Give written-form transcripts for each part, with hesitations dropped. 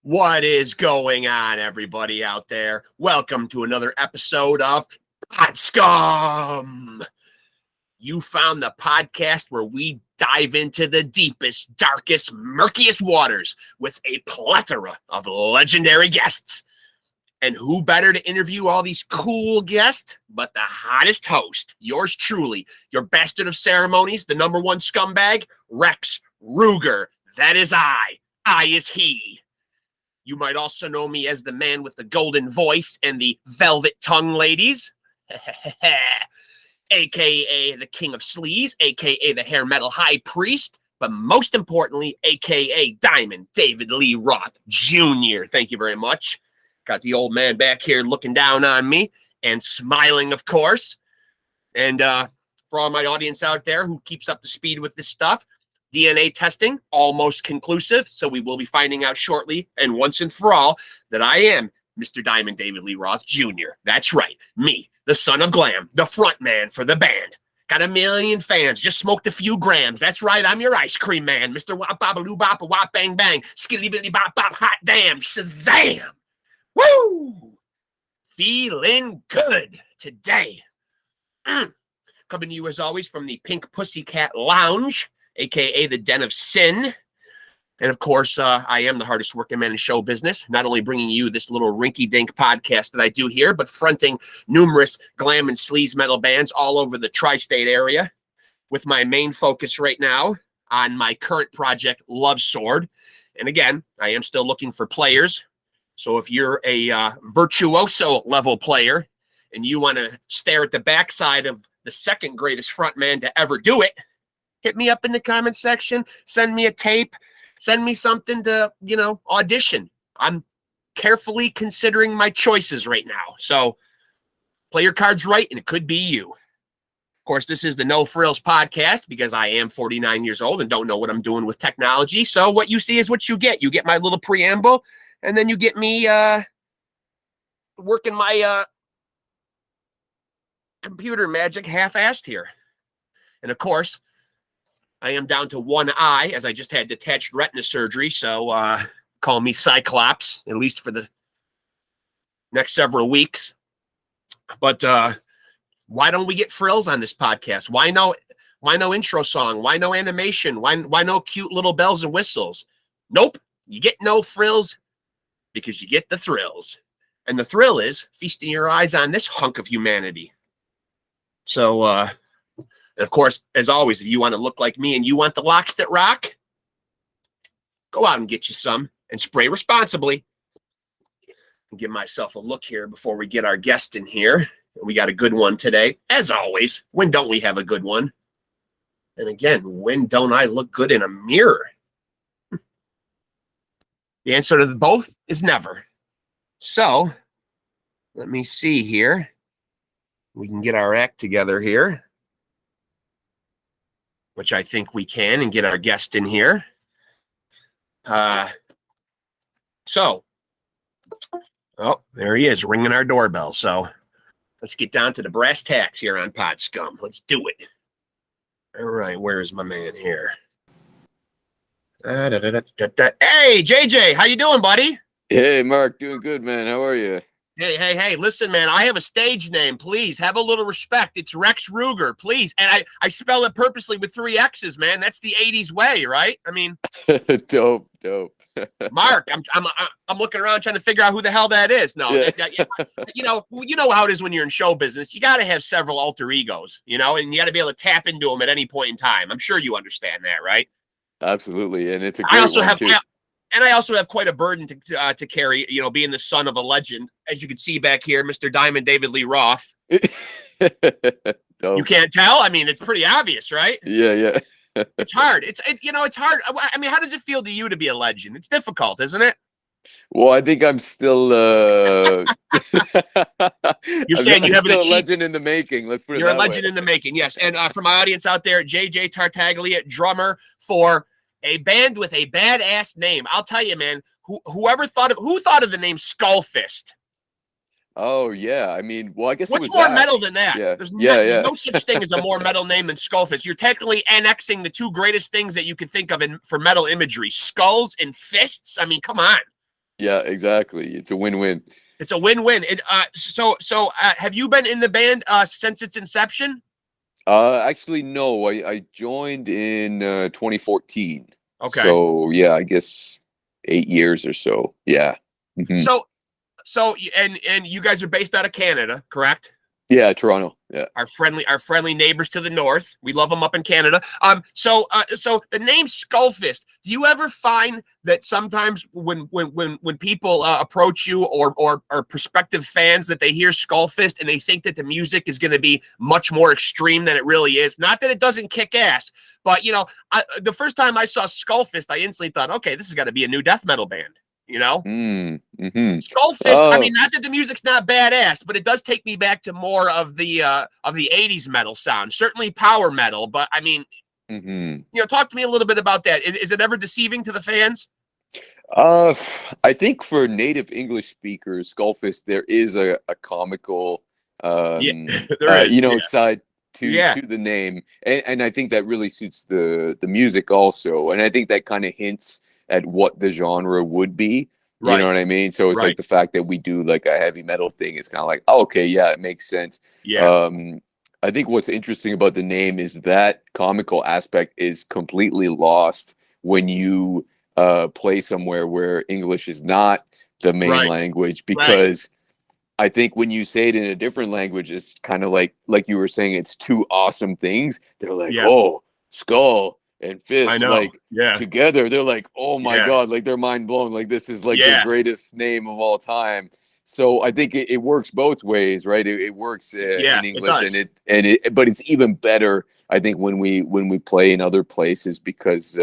What is going on, everybody out there? Welcome to another episode of SCUM. You found the podcast where we dive into the deepest, darkest, murkiest waters with a plethora of legendary guests. And who better to interview all these cool guests but the hottest host, yours truly, your bastard of ceremonies, the number one scumbag, Rex Ruger. That is I. I is he. You might also know me as the man with the golden voice and the velvet tongue, ladies. AKA the king of sleaze, AKA the hair metal high priest, but most importantly, AKA Diamond David Lee Roth Jr. Thank you very much. Got the old man back here looking down on me and smiling, of course. And for all my audience out there who keeps up to speed with this stuff, DNA testing, almost conclusive, so we will be finding out shortly and once and for all that I am Mr. Diamond David Lee Roth Jr. That's right, me, the son of glam, the front man for the band. Got a million fans, just smoked a few grams. That's right, I'm your ice cream man, Mr. Wop Babaloo Bop Wop Bang Bang, Skilly Billy Bop Bop Hot Damn, Shazam! Woo! Feeling good today. Coming to you as always from the Pink Pussycat Lounge, AKA the Den of Sin. And of course, I am the hardest working man in show business, not only bringing you this little rinky-dink podcast that I do here, but fronting numerous glam and sleaze metal bands all over the tri-state area, with my main focus right now on my current project, Love Sword. And again, I am still looking for players. So if you're a virtuoso level player and you want to stare at the backside of the second greatest frontman to ever do it, hit me up in the comment section, send me a tape, send me something to, audition. I'm carefully considering my choices right now. So play your cards right, and it could be you. Of course, this is the No Frills podcast because I am 49 years old and don't know what I'm doing with technology. So what you see is what you get. You get my little preamble, and then you get me working my computer magic half-assed here. And of course, I am down to one eye as I just had detached retina surgery. So call me Cyclops, at least for the next several weeks. But why don't we get frills on this podcast? Why no intro song? Why no animation? Why no cute little bells and whistles? Nope. You get no frills because you get the thrills. And the thrill is feasting your eyes on this hunk of humanity. So, and of course, as always, if you want to look like me and you want the locks that rock, go out and get you some and spray responsibly. And give myself a look here before we get our guest in here. We got a good one today. As always, when don't we have a good one? And again, when don't I look good in a mirror? The answer to both is never. So let me see here. We can get our act together here, which I think we can, and get our guest in here. Oh, there he is, ringing our doorbell. So let's get down to the brass tacks here on Pod Scum. Let's do it. All right, where's my man here? Hey, JJ, how you doing, buddy? Hey, Mark, doing good, man. How are you? Hey, listen, man, I have a stage name. Please have a little respect. It's Rex Ruger, please. And I spell it purposely with 3 X's, man. That's the 80s way, right? I mean, dope. Mark, I'm looking around trying to figure out who the hell that is. No, Yeah. you know how it is when you're in show business. You got to have several alter egos, and you got to be able to tap into them at any point in time. I'm sure you understand that, right? Absolutely, and it's a great one, too. And I also have quite a burden to carry, being the son of a legend. As you can see back here, Mr. Diamond David Lee Roth. You can't tell? I mean, it's pretty obvious, right? Yeah. It's hard. It's hard. I mean, how does it feel to you to be a legend? It's difficult, isn't it? Well, I think I'm still You're saying you have a legend in the making. Let's put it that way. You're a legend in the making, yes. And for my audience out there, JJ Tartaglia, drummer for a band with a badass name. I'll tell you, man, who thought of the name Skullfist? Oh, yeah. I mean, well, I guess what's more metal than that? Yeah. There's no such thing as a more metal name than Skullfist. You're technically annexing the two greatest things that you could think of for metal imagery, skulls and fists. I mean, come on. Yeah, exactly. It's a win-win. It's a win-win. Have you been in the band since its inception? Actually, no. I joined in 2014. Okay. So yeah, I guess 8 years or so. Yeah. Hmm. So and you guys are based out of Canada, correct? Yeah, Toronto. Yeah. Our friendly neighbors to the north. We love them up in Canada. So the name Skullfist. Do you ever find that sometimes when people approach you or prospective fans that they hear Skullfist and they think that the music is going to be much more extreme than it really is? Not that it doesn't kick ass, but the first time I saw Skullfist, I instantly thought, okay, this has got to be a new death metal band. You know, Mm-hmm. Skullfist. I mean, not that the music's not badass, but it does take me back to more of the '80s metal sound. Certainly power metal, but I mean, Mm-hmm. talk to me a little bit about that. Is it ever deceiving to the fans? Uh, I think for native English speakers, Skullfist, there is a comical, Yeah, there is. Yeah. side Yeah. to the name, and I think that really suits the music also, and I think that kind of hints at what the genre would be. You know Right. what I mean? So it's Right. like the fact that we do like a heavy metal thing is kind of like, oh, okay, yeah, it makes sense. Yeah. I think what's interesting about the name is that comical aspect is completely lost when you play somewhere where English is not the main Right. language, Right. because I think when you say it in a different language, it's kind of like you were saying, it's two awesome things. They're like, Yeah. oh, skull and I fist, know. like Yeah. together. They're like, oh my Yeah. God, like they're mind blown. Like this is like the Yeah. greatest name of all time. So I think it works both ways, right? It works Yeah. in It English, does. but it's even better, I think, when we play in other places, because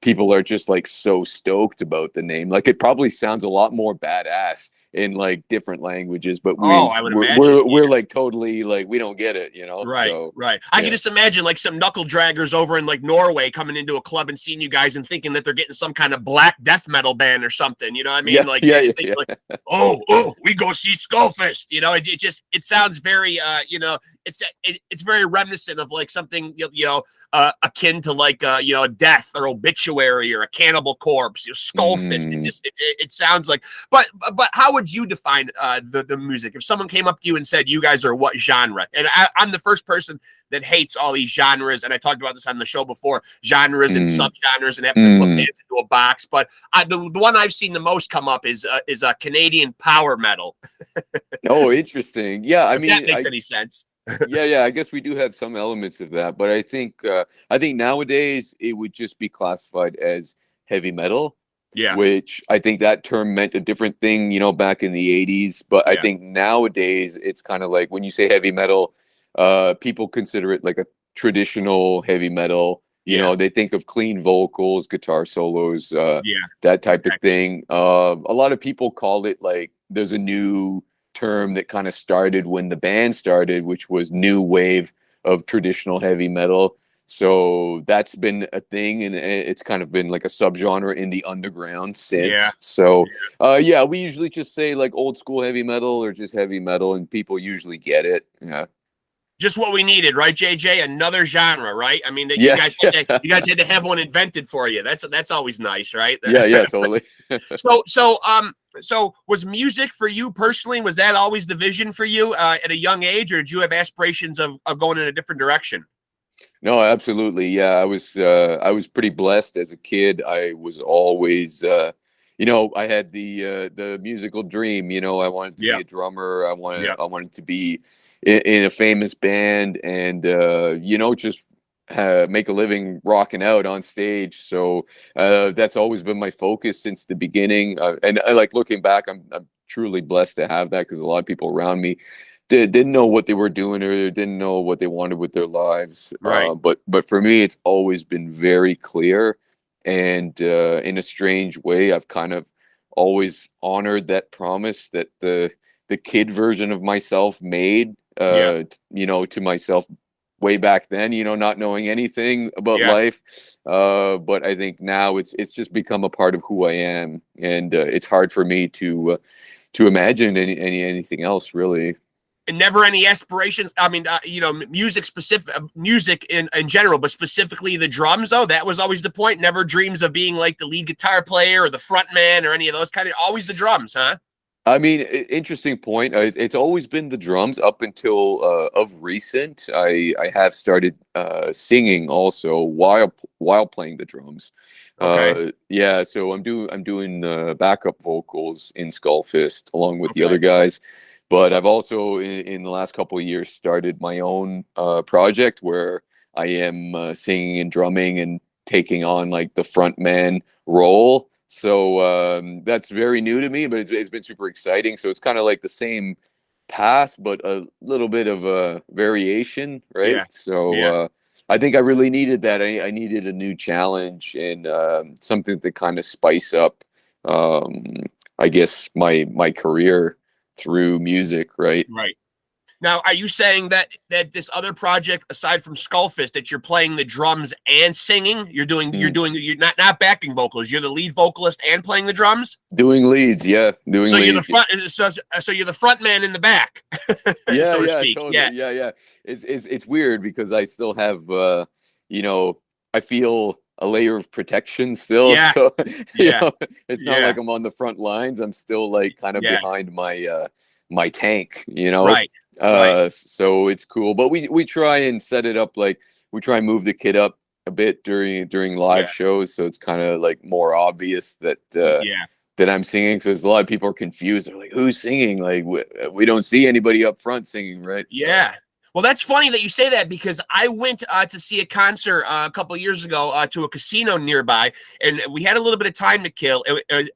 people are just like so stoked about the name. Like it probably sounds a lot more badass in like different languages, but Oh, I would imagine. we're like totally like we don't get it, you know. Right, So right. I can yeah, just imagine like some knuckle draggers over in like Norway coming into a club and seeing you guys and thinking that they're getting some kind of black death metal band or something. You know what I mean? yeah, Like yeah, they yeah, think yeah. like, oh, we go see Skullfist. It sounds very it's very reminiscent of like something akin to like a death or obituary or a cannibal corpse. Skullfist. Mm, It sounds like. But how would you define the music if someone came up to you and said you guys are what genre? And I'm the first person that hates all these genres, and I talked about this on the show before, genres and mm, subgenres and having to put mm. bands into a box. But the one I've seen the most come up is a Canadian power metal. Oh, interesting. Yeah, I If that mean, makes any sense. yeah, I guess we do have some elements of that, but I think nowadays it would just be classified as heavy metal, Yeah, which I think that term meant a different thing, back in the 80s. But I yeah, think nowadays it's kind of like when you say heavy metal, people consider it like a traditional heavy metal. yeah, They think of clean vocals, guitar solos, yeah. that type of Exactly. thing. A lot of people call it like there's a new term that kind of started when the band started, which was new wave of traditional heavy metal. So that's been a thing, and it's kind of been like a subgenre in the underground Yeah, since. So, yeah. yeah, we usually just say like old school heavy metal or just heavy metal, and people usually get it. Yeah, Just what we needed, right, JJ? Another genre, right? I mean, that yeah, you guys had to have one invented for you. That's always nice, right? yeah, totally. So was music for you personally? Was that always the vision for you at a young age, or did you have aspirations of going in a different direction? No, absolutely. Yeah, I was pretty blessed as a kid. I was always I had the musical dream, I wanted to be Yeah, a drummer. yeah, I wanted to be in a famous band, and just make a living rocking out on stage. So that's always been my focus since the beginning. And I like looking back, I'm truly blessed to have that, because a lot of people around me didn't know what they were doing, or didn't know what they wanted with their lives. right. But for me, it's always been very clear, and in a strange way, I've kind of always honored that promise that the kid version of myself made, Yeah, to myself way back then, not knowing anything about yeah. life. But I think now it's just become a part of who I am, and it's hard for me to imagine anything else, really. And never any aspirations. I mean, music in general, but specifically the drums. Though that was always the point. Never dreams of being like the lead guitar player or the front man or any of those kind of. Always the drums, huh? I mean, interesting point. It's always been the drums up until of recent. I have started singing also while playing the drums. Okay. Yeah, so I'm doing backup vocals in Skullfist along with the Okay. other guys. But I've also in the last couple of years started my own project where I am singing and drumming and taking on like the front man role. So that's very new to me, but it's been super exciting. So it's kind of like the same path, but a little bit of a variation, right? Yeah. So Yeah. I think I really needed that. I needed a new challenge and something to kind of spice up, um, I guess, my career through music, right? Right. Now, are you saying that this other project, aside from Skullfist, that you're playing the drums and singing? You're not backing vocals. You're the lead vocalist and playing the drums. Doing leads, yeah, doing So you're the leads. front. So you're the front man in the back, Yeah, so to yeah, speak. totally. Yeah. Yeah. It's weird because I still have you know, I feel a layer of protection still. Yes. So Yeah. it's not Yeah. like I'm on the front lines. I'm still like kind of Yeah. behind my tank, you know. Right. Right. So it's cool. But we try and set it up like we try and move the kid up a bit during live Yeah. shows, so it's kind of like more obvious Yeah. that I'm singing. So there's a lot of people are confused. They're like, "Who's singing?" Like we don't see anybody up front singing, right? So, Yeah. Well, that's funny that you say that because I went to see a concert a couple of years ago to a casino nearby, and we had a little bit of time to kill.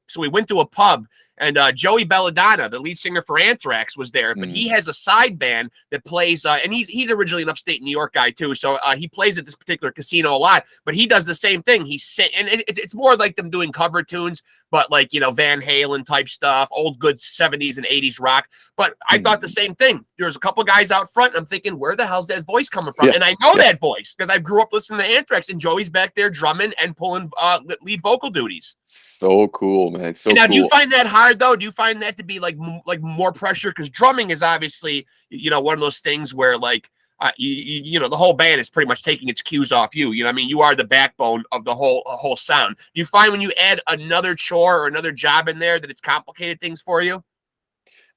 So we went to a pub, and Joey Belladonna, the lead singer for Anthrax, was there. But he has a side band that plays, and he's originally an upstate New York guy too. So he plays at this particular casino a lot. But he does the same thing. And it's more like them doing cover tunes, but like Van Halen type stuff, old good 70s and 80s rock. But I thought the same thing. There's a couple guys out front, and I'm thinking, where the hell's that voice coming from? Yeah. And I know that voice because I grew up listening to Anthrax, and Joey's back there drumming and pulling lead vocal duties. So cool, man. So And now, cool. do you find that hard though? Do you find that to be like more pressure? Because drumming is obviously one of those things where like the whole band is pretty much taking its cues off you. You know what I mean? You are the backbone of the whole sound. Do you find when you add another chore or another job in there that it's complicated things for you?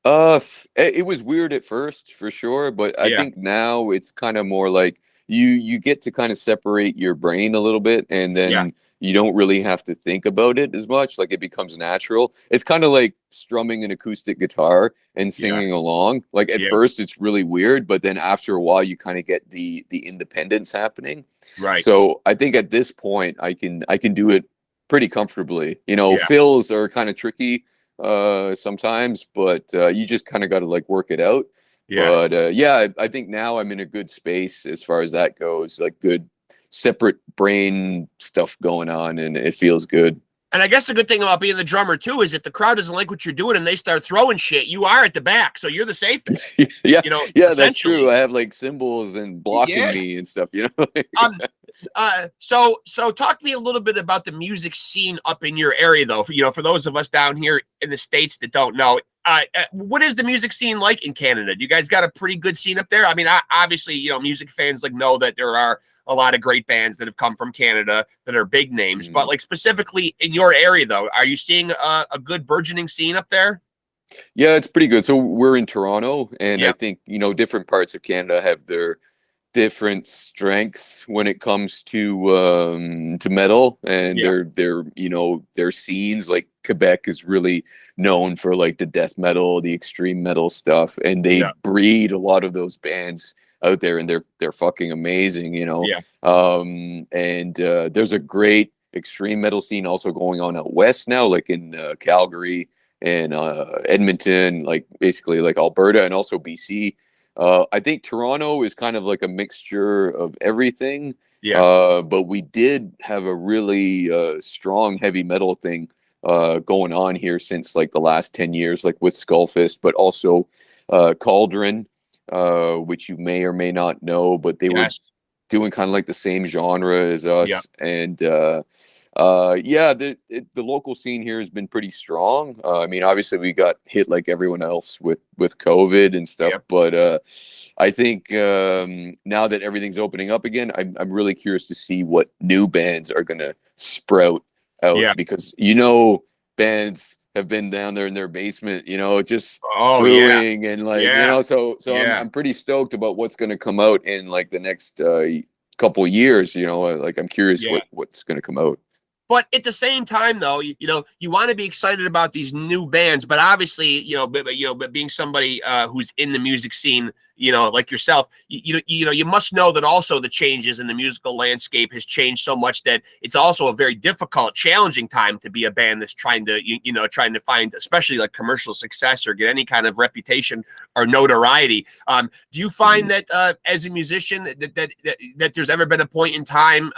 It was weird at first for sure, but I Yeah. think now it's kind of more like you get to kind of separate your brain a little bit, and Yeah. then you don't really have to think about it as much. Like it becomes natural. It's kind of like strumming an acoustic guitar and singing along. Like at Yeah. first it's really weird, but then after a while you kind of get the independence happening. Right. So I think at this point I can do it pretty comfortably. Yeah. Fills are kind of tricky sometimes, but you just kind of got to like work it out. Yeah. But yeah, I think now I'm in a good space as far as that goes, like good separate brain stuff going on, and it feels good. And I guess the good thing about being the drummer too is if the crowd doesn't like what you're doing and they start throwing shit, you are at the back, so you're the safest. Yeah, yeah, that's essentially. true. I have like cymbals and blocking Yeah. me and stuff, So talk to me a little bit about the music scene up in your area, though. For those of us down here in the States that don't know, what is the music scene like in Canada? Do you guys got a pretty good scene up there? I mean, obviously, music fans like know that there are a lot of great bands that have come from Canada that are big names, but like specifically in your area, though, are you seeing a good burgeoning scene up there? Yeah, it's pretty good. So we're in Toronto, and I Yep. think different parts of Canada have their different strengths when it comes to metal and Yeah. their scenes. Like Quebec is really known for like the death metal, the extreme metal stuff, and they Yeah. breed a lot of those bands out there, and they're fucking amazing. Yeah. And there's a great extreme metal scene also going on out west now, like in Calgary and Edmonton, like basically like Alberta and also BC. I think Toronto is kind of like a mixture of everything. Yeah. But we did have a really strong heavy metal thing going on here since like the last 10 years, like with Skullfist, but also Cauldron, which you may or may not know, but they were Yes. doing kind of like the same genre as us. Yep. And Yeah, the local scene here has been pretty strong. I mean, obviously we got hit like everyone else with COVID and stuff, Yep. but I think now that everything's opening up again, I'm really curious to see what new bands are gonna sprout out, Yeah. because bands have been down there in their basement, just Oh yeah. brewing and like Yeah. so Yeah. I'm pretty stoked about what's gonna come out in like the next couple years. Like I'm curious Yeah. what's gonna come out. But at the same time, though, you want to be excited about these new bands, but obviously, but being somebody who's in the music scene, like yourself, you must know that also the changes in the musical landscape has changed so much that it's also a very difficult, challenging time to be a band that's trying to find, especially like commercial success or get any kind of reputation or notoriety. Do you find that as a musician that there's ever been a point in time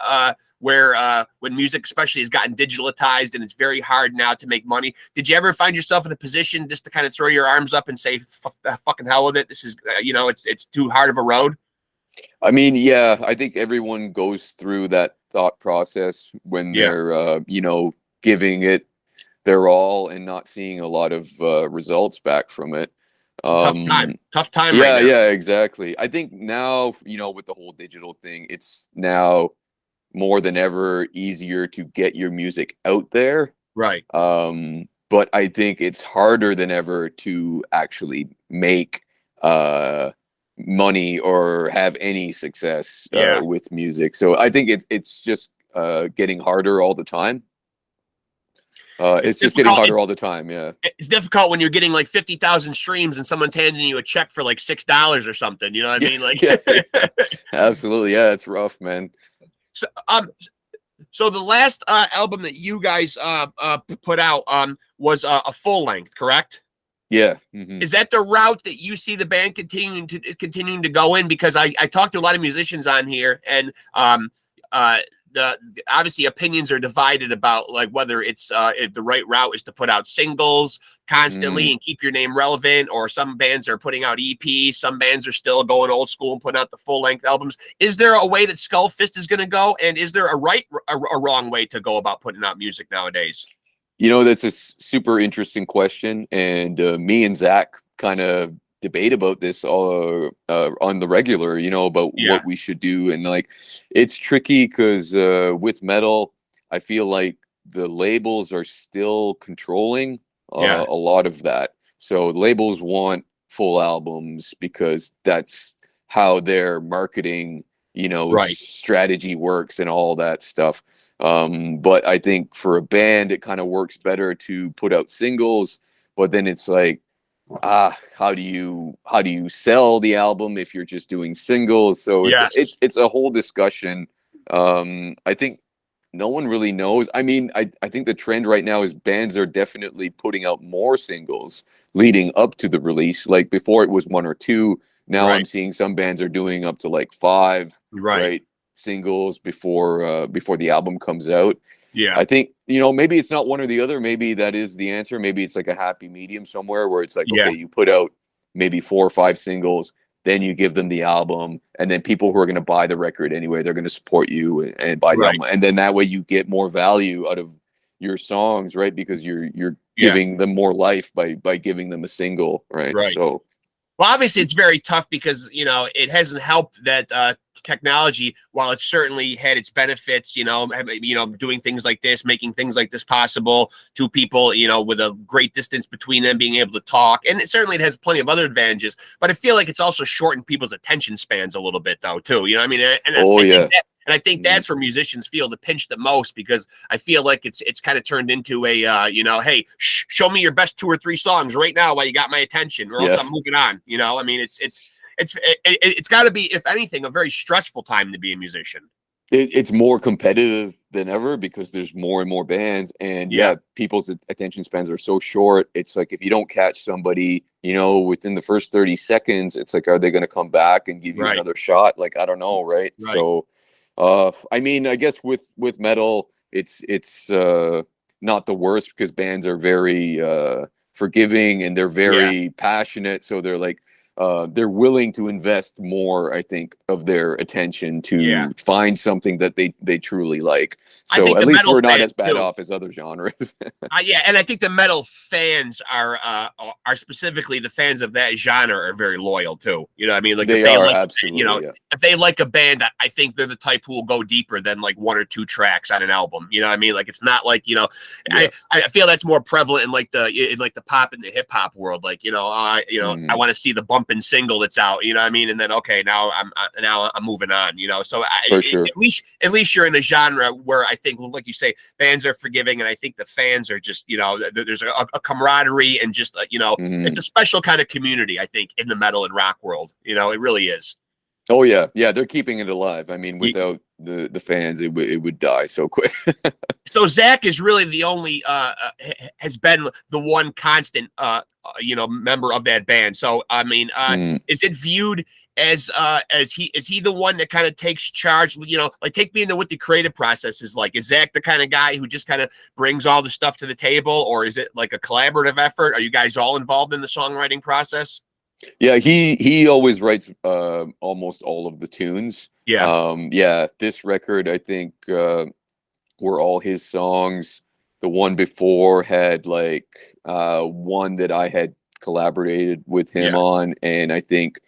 where when music especially has gotten digitalized and it's very hard now to make money, did you ever find yourself in a position just to kind of throw your arms up and say, fucking hell with it, this is it's too hard of a road? I mean, yeah, I think everyone goes through that thought process when Yeah. they're giving it their all and not seeing a lot of results back from it. It's a tough time right Yeah, now. yeah, exactly. I think now, with the whole digital thing, it's now more than ever easier to get your music out there. Right. But I think it's harder than ever to actually make money or have any success Yeah. with music. So I think it's just getting harder all the time. It's just getting harder all the time. Yeah. It's difficult when you're getting like 50,000 streams and someone's handing you a check for like $6 or something. You know what I mean? Like, yeah, absolutely. Yeah, it's rough, man. So the last album that you guys put out was a full length, correct? Yeah. Mm-hmm. Is that the route that you see the band continuing to go in? Because I talked to a lot of musicians on here, and the obviously opinions are divided about like whether it's if the right route is to put out singles constantly and keep your name relevant, or some bands are putting out EPs, some bands are still going old school and putting out the full length albums. Is there a way that Skullfist is going to go, and is there a wrong way to go about putting out music nowadays? That's a super interesting question, and me and Zach kind of debate about this all on the regular, about what we should do. And like, it's tricky because with metal, I feel like the labels are still controlling a lot of that. So labels want full albums because that's how their marketing, strategy works and all that stuff. But I think for a band, it kind of works better to put out singles, but then it's like, how do you sell the album if you're just doing singles? So it's a whole discussion. I think no one really knows. I mean, I think the trend right now is bands are definitely putting out more singles leading up to the release. Like before it was one or two. Now I'm seeing some bands are doing up to like 5 singles before the album comes out. Yeah. I think, maybe it's not one or the other. Maybe that is the answer. Maybe it's like a happy medium somewhere where it's like, okay, you put out maybe 4 or 5 singles, then you give them the album, and then people who are going to buy the record anyway, they're going to support you and buy the album. And then that way you get more value out of your songs, right? Because you're giving them more life by giving them a single, right? So, well, obviously it's very tough because, it hasn't helped that technology, while it's certainly had its benefits, doing things like this, making things like this possible to people, with a great distance between them, being able to talk. And it has plenty of other advantages, but I feel like it's also shortened people's attention spans a little bit though, too. You know what I mean? And I think that's where musicians feel the pinch the most, because I feel like it's kind of turned into a, hey, show me your best 2 or 3 songs right now while you got my attention, or else I'm moving on. I mean, it's got to be, if anything, a very stressful time to be a musician. It's more competitive than ever because there's more and more bands, and people's attention spans are so short. It's like if you don't catch somebody, within the first 30 seconds, it's like, are they going to come back and give you another shot? Like, I don't know, right? So, I mean, I guess with metal, it's not the worst because bands are very forgiving and they're very passionate. So they're like, they're willing to invest more, I think, of their attention Yeah. to find something that they truly like. I So think at the least metal we're not as fans bad too. off as other genres. Yeah, and I think the metal fans are specifically the fans of that genre are very loyal too. You know what I mean? Like if They they are like, you know, absolutely, yeah. if they like a band, I think they're the type who will go deeper than like one or two tracks on an album. You know what I mean? Like it's not like, you know, Yeah. I feel that's more prevalent in like the pop and the hip hop world. Like, you know, I want to see the bumping single that's out, you know what I mean? And then okay, now I'm moving on, you know. So For sure. at least you're in a genre where I think, like you say, fans are forgiving, and I think the fans are just, you know, there's a camaraderie and just, you know, Hmm. it's a special kind of community, I think, in the metal and rock world. You know, it really is. Oh yeah, yeah, they're keeping it alive. I mean, You, without the fans, it would die so quick. so Zach is really the only has been the one constant you know, member of that band. So I mean, Mm. is it viewed as he the one that kind of takes charge? You know, like take me into what the creative process is like. Is Zach the kind of guy who just kind of brings all the stuff to the table, or is it like a collaborative effort? Are you guys all involved in the songwriting process? Yeah, he always writes almost all of the tunes. Yeah, Yeah, this record I think were all his songs. The one before had like one that I had collaborated with him yeah, on, and I think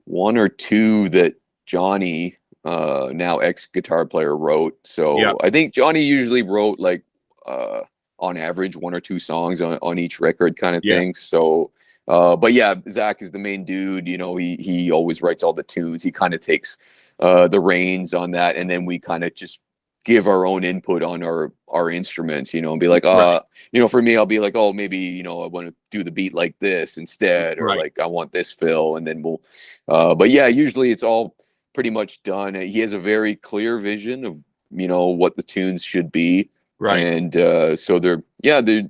one or two that Johnny, now ex guitar player, wrote. yeah. So I think Johnny usually wrote like uh, on average one or two songs on each record, kind of Yeah. thing. So, but yeah, Zach is the main dude. You know, he always writes all the tunes. He kind of takes the reins on that, and then we kind of just give our own input on our instruments, you know, and be like, Right, you know, for me, I'll be like, oh, maybe, you know, I want to do the beat like this instead, or right. like I want this fill, and then we'll but yeah, usually it's all pretty much done. He has a very clear vision of, you know, what the tunes should be, Right. and so there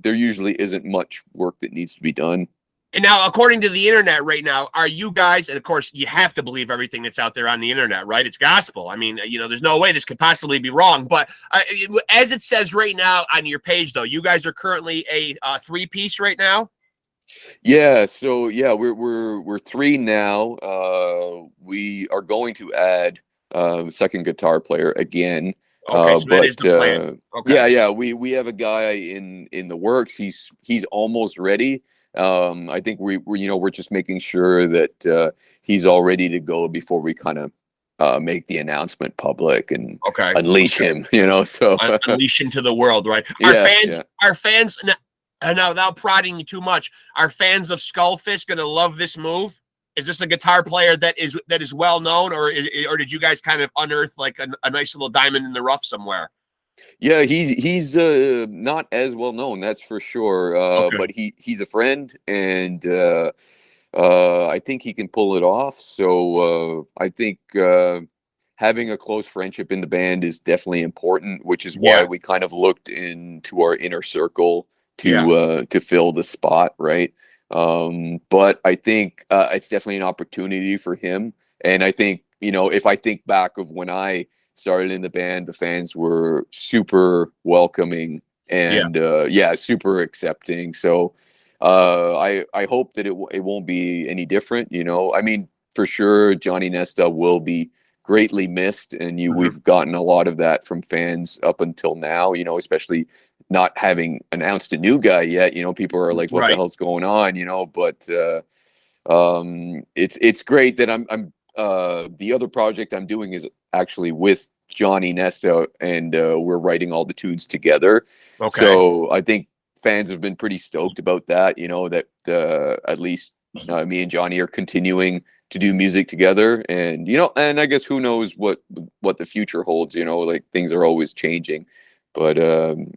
usually isn't much work that needs to be done. And now, according to the internet right now, are you guys, and of course, you have to believe everything that's out there on the internet, right? It's gospel. I mean, you know, there's no way this could possibly be wrong. But as it says right now on your page, though, you guys are currently a three-piece right now. Yeah, so yeah, we're three now. We are going to add second guitar player again. Okay, so that is But the plan. Okay. yeah, we have a guy in the works. He's almost ready. I think we're you know we're just making sure that he's all ready to go before we kind of make the announcement public and Okay. unleash him. You know, so Unleash into the world, right? yeah, yeah. Our fans, now without prodding you too much, are fans of Skullfist going to love this move? Is this a guitar player that is well known, or did you guys kind of unearth like a nice little diamond in the rough somewhere? Yeah, he's not as well known, that's for sure. Okay. But he's a friend, and I think he can pull it off. So I think having a close friendship in the band is definitely important, which is why Yeah. we kind of looked into our inner circle Yeah. to fill the spot, right? But I think it's definitely an opportunity for him, and I think, you know, if I think back of when I started in the band, the fans were super Yeah. and yeah, super accepting. So I hope that it won't be any different. You know, I mean, for sure, Johnny Nesta will be greatly missed, and Mhm. we've gotten a lot of that from fans up until now. You know, especially not having announced a new guy yet. You know, people are like, "What the Right. hell's going on?" You know, but it's great that I'm the other project I'm doing is actually with Johnny Nesta, and we're writing all the tunes together. Okay. So I think fans have been pretty stoked about that. You know, that at least me and Johnny are continuing to do music together, and you know, and I guess who knows what the future holds. You know, like things are always changing. But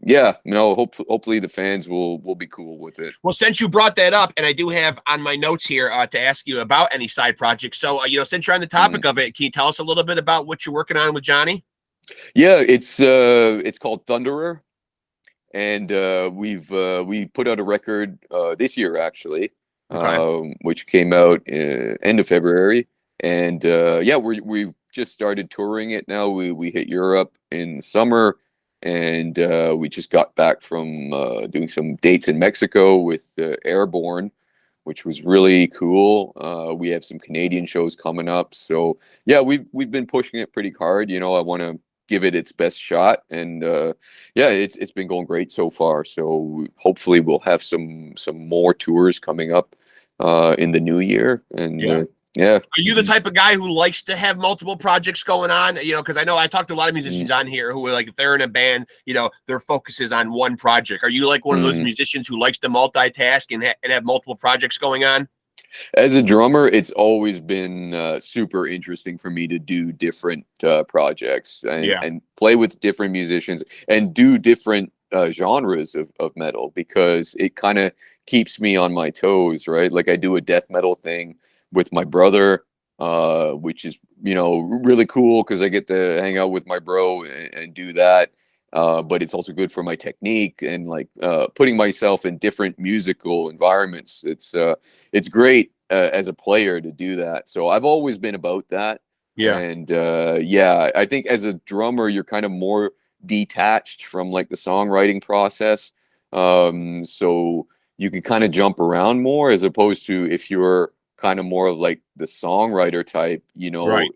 yeah, you know, hopefully the fans will be cool with it. Well, since you brought that up, and I do have on my notes here to ask you about any side projects. So, you know, since you're on the topic Mm. of it, can you tell us a little bit about what you're working on with Johnny? Yeah, it's called Thunderer, and we put out a record this year actually, Okay. which came out end of February, and yeah, we just started touring it now. We hit Europe in the summer, and we just got back from doing some dates in Mexico with Airborne, which was really cool. We have some Canadian shows coming up, so yeah, we've been pushing it pretty hard. You know, I want to give it its best shot, and yeah, it's been going great so far. So hopefully we'll have some more tours coming up in the new year, and Yeah. yeah. Are you the type of guy who likes to have multiple projects going on? You know, because I know I talked to a lot of musicians on here who are like, if they're in a band, you know, their focus is on one project. Are you like one of those musicians who likes to multitask and have multiple projects going on? As a drummer, it's always been super interesting for me to do different projects Yeah. and play with different musicians and do different genres of metal, because it kind of keeps me on my toes, right? Like I do a death metal thing with my brother, which is, you know, really cool because I get to hang out with my bro and do that. But it's also good for my technique and like putting myself in different musical environments. It's great as a player to do that. So I've always been about that. Yeah. And yeah, I think as a drummer, you're kind of more detached from like the songwriting process. So you can kind of jump around more, as opposed to if you're kind of more of like the songwriter type, you know, Right.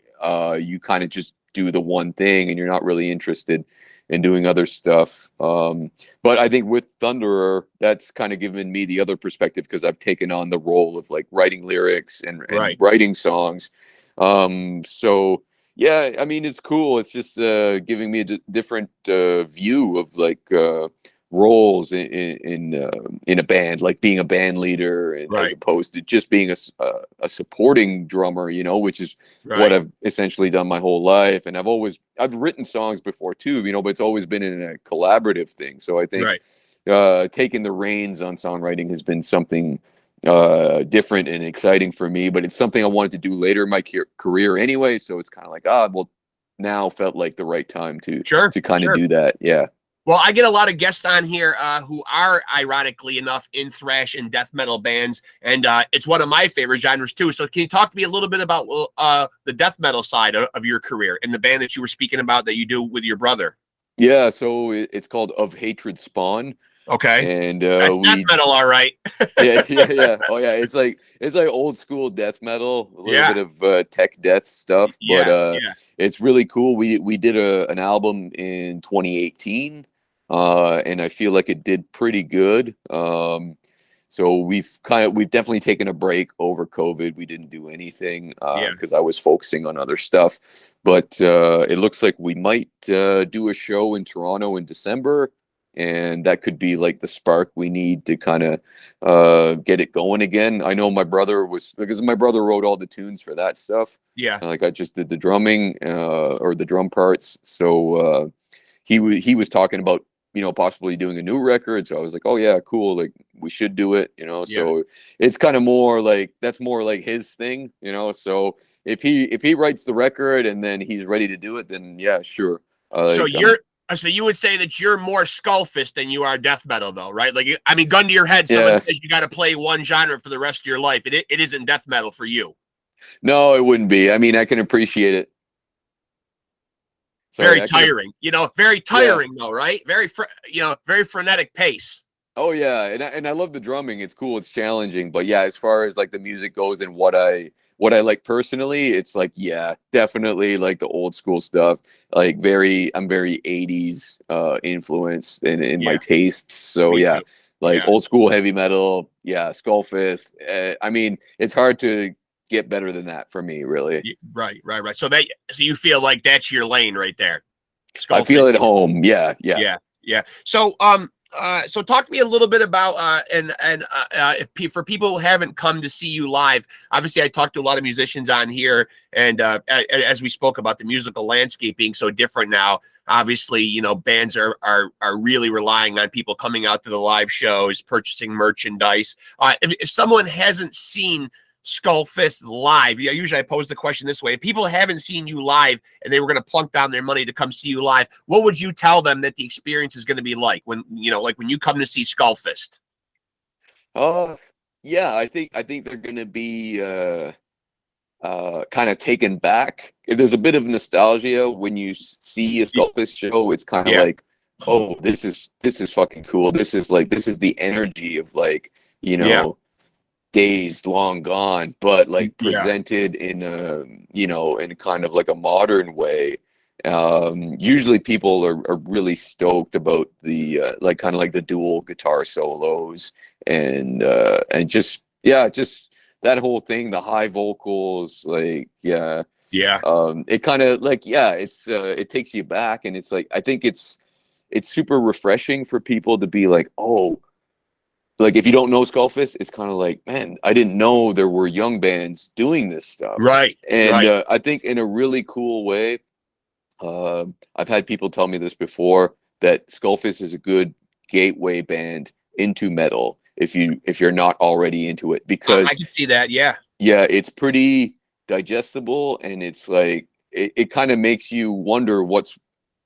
you kind of just do the one thing and you're not really interested in doing other stuff. But I think with Thunderer, that's kind of given me the other perspective, because I've taken on the role of like writing lyrics and Right. writing songs. So yeah, I mean, it's cool. It's just giving me a different view of like roles in a band, like being a band leader, as Right. opposed to just being a supporting drummer, you know, which is what Right. I've essentially done my whole life. And I've written songs before too, you know, but it's always been in a collaborative thing. So I think taking the reins on songwriting has been something different and exciting for me, but it's something I wanted to do later in my career anyway. So it's kind of like, well, now felt like the right time to kind of do that. Yeah. Well, I get a lot of guests on here who are, ironically enough, in thrash and death metal bands, and it's one of my favorite genres too. So can you talk to me a little bit about the death metal side of your career and the band that you were speaking about that you do with your brother? Yeah, so it's called Of Hatred Spawn. Okay. And That's death metal, all right. yeah. Oh yeah, it's like old school death metal, a little bit of tech death stuff, but it's really cool. We did an album in 2018, and I feel like it did pretty good. So we've definitely taken a break over COVID. We didn't do anything because I was focusing on other stuff. But it looks like we might do a show in Toronto in December. And that could be like the spark we need to kind of get it going again. I know my brother wrote all the tunes for that stuff. Yeah. Like I just did the drumming or the drum parts. So he was talking about, you know, possibly doing a new record. So I was like, oh yeah, cool. Like we should do it, you know. So it's kind of more like, that's more like his thing, you know. So if he writes the record and then he's ready to do it, then yeah, sure. So you would say that you're more Skullfist than you are death metal, though, right? Like, I mean, gun to your head, someone says you got to play one genre for the rest of your life. It isn't death metal for you. No, it wouldn't be. I mean, I can appreciate it. Sorry, very tiring, you know, very tiring though, right? Very frenetic pace. Oh yeah, and I love the drumming. It's cool. It's challenging, but yeah, as far as like the music goes and what I like personally, it's like, yeah, definitely like the old school stuff. Like I'm very 80s influenced in my tastes. So yeah, like old school heavy metal, yeah, Skullfist. I mean, it's hard to get better than that for me, really. Right. So you feel like that's your lane right there. I feel at home. Yeah. So talk to me a little bit about for people who haven't come to see you live. Obviously, I talked to a lot of musicians on here, and as we spoke about the musical landscape being so different now, obviously, you know, bands are really relying on people coming out to the live shows, purchasing merchandise. If someone hasn't seen Skullfist live, usually I pose the question this way: if people haven't seen you live and they were going to plunk down their money to come see you live, what would you tell them that the experience is going to be like when you come to see Skullfist? Yeah, I think they're going to be kind of taken back. There's a bit of nostalgia when you see a Skullfist show. It's kind of like, oh, this is fucking cool. This is the energy of, like, you know, days long gone, but like Yeah. presented in a, you know, in kind of like a modern way. Usually people are really stoked about the like kind of like the dual guitar solos and just yeah, just that whole thing, the high vocals, like yeah. Yeah. It kind of like yeah, it takes you back, and it's like I think it's super refreshing for people to be like, oh, like if you don't know Skullfist, it's kind of like, man, I didn't know there were young bands doing this stuff. Right. And Right. I think in a really cool way, I've had people tell me this before, that Skullfist is a good gateway band into metal if you're not already into it, I because can see that. Yeah. yeah, it's pretty digestible, and it's like it kind of makes you wonder what's